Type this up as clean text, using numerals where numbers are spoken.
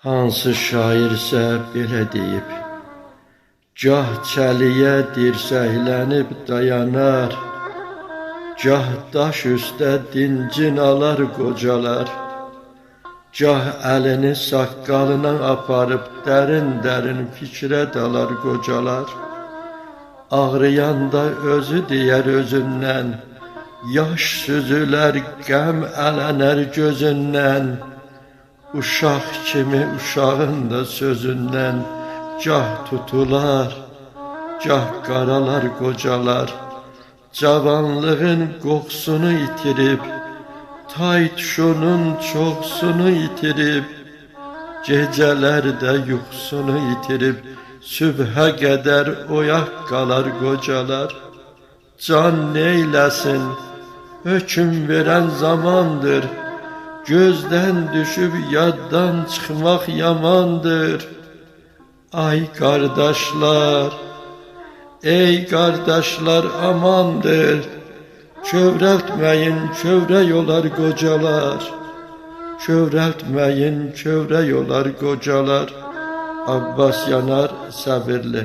Hansı şairsə belə deyib: gah çəliyə dirsəklənib dayanar, gah daş üstə dincin alar qocalar, gah əlini saqqalına aparıb dərin-dərin fikrə dalar qocalar. Ağrıyanda özü deyər özündən, yaş süzülər, qəm ələnər gözündən. Uşaq kimi uşağın da sözündən gah tutular, gah qaralar qocalar. Cavanlığın qoxusunu itirib, tay-tuşunun çoxsunu itirib, gecələrdə yuxusunu itirib, sübhə qədər oyaq qalar qocalar. Can neyləsin, hökm verən zamandır, gözdən düşüb yaddan çıxmaq yamandır. Ay qardaşlar, ey qardaşlar amandır, kövrəltməyin, kövrək olar qocalar. Kövrəltməyin, kövrək olar qocalar. Abbas Yanar Səbirli.